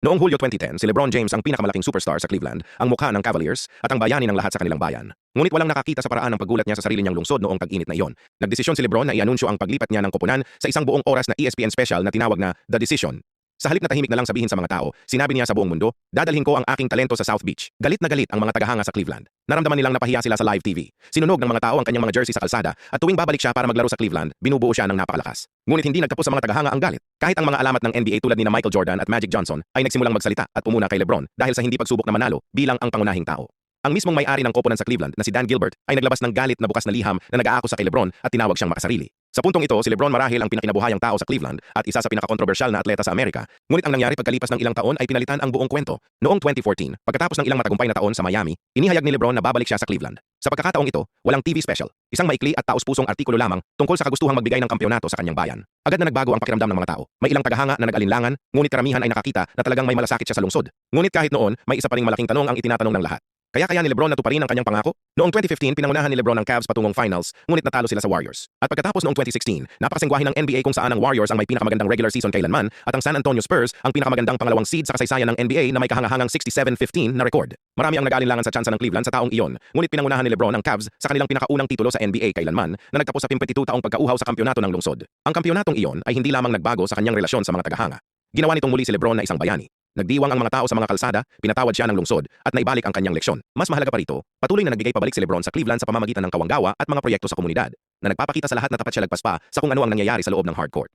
Noong Hulyo 2010, si LeBron James ang pinakamalaking superstar sa Cleveland, ang mukha ng Cavaliers, at ang bayani ng lahat sa kanilang bayan. Ngunit walang nakakita sa paraan ng paggulat niya sa sarili niyang lungsod noong tag-init na iyon. Nagdesisyon si LeBron na i-anunsyo ang paglipat niya ng koponan sa isang buong oras na ESPN special na tinawag na The Decision. Sa halip na tahimik na lang sabihin sa mga tao, sinabi niya sa buong mundo, dadalhin ko ang aking talento sa South Beach. Galit na galit ang mga tagahanga sa Cleveland. Naramdaman nilang napahiya sila sa live TV. Sinunog ng mga tao ang kanyang mga jersey sa kalsada at tuwing babalik siya para maglaro sa Cleveland, binubuo siya ng napakalakas. Ngunit hindi nagtapos sa mga tagahanga ang galit. Kahit ang mga alamat ng NBA tulad ni Michael Jordan at Magic Johnson ay nagsimulang magsalita at pumuna kay LeBron dahil sa hindi pagsubok na manalo bilang ang pangunahing tao. Ang mismong may-ari ng koponan sa Cleveland na si Dan Gilbert ay naglabas ng galit na bukas na liham na nag-aakusa kay LeBron at tinawag siyang makasarili. Sa puntong ito, si LeBron marahil ang pinakinabuhayang tao sa Cleveland at isa sa pinakakontrobersyal na atleta sa Amerika. Ngunit ang nangyari pagkalipas ng ilang taon ay pinalitan ang buong kwento. Noong 2014, pagkatapos ng ilang matagumpay na taon sa Miami, inihayag ni LeBron na babalik siya sa Cleveland. Sa pagkakataong ito, walang TV special, isang maikli at taus-pusong artikulo lamang tungkol sa kagustuhang magbigay ng kampyonato sa kanyang bayan. Agad na nagbago ang pakiramdam ng mga tao. May ilang tagahanga na nag-alinlangan, ngunit karamihan ay nakakita na talagang may malasakit siya sa lungsod. Ngunit kahit noon, may isa pa ring malaking tanong ang itinatanong ng lahat. Kaya ni LeBron natuparin ang kanyang pangako? Noong 2015, pinangunahan ni LeBron ang Cavs patungong finals, ngunit natalo sila sa Warriors. At pagkatapos noong 2016, napakasengguwahe ng NBA kung saan ang Warriors ang may pinakamagandang regular season kailanman at ang San Antonio Spurs ang pinakamagandang pangalawang seed sa kasaysayan ng NBA na may kahangahangang 67-15 na record. Marami ang nag-aalinlangan sa tsansa ng Cleveland sa taong iyon, ngunit pinangunahan ni LeBron ang Cavs sa kanilang pinakaunang titulo sa NBA kailanman na nagtapos sa 52 taong pagkauhaw sa kampyonato ng lungsod. Ang kampyonatong iyon ay hindi lamang nagbago sa kanyang relasyon sa mga tagahanga. Ginawa nitong muli si LeBron na isang bayani. Nagdiwang ang mga tao sa mga kalsada, pinatawad siya ng lungsod, at naibalik ang kanyang leksyon. Mas mahalaga pa rito, patuloy na nagbigay pabalik si LeBron sa Cleveland sa pamamagitan ng kawanggawa at mga proyekto sa komunidad, na nagpapakita sa lahat na tapat siya lagpas pa sa kung ano ang nangyayari sa loob ng hardcourt.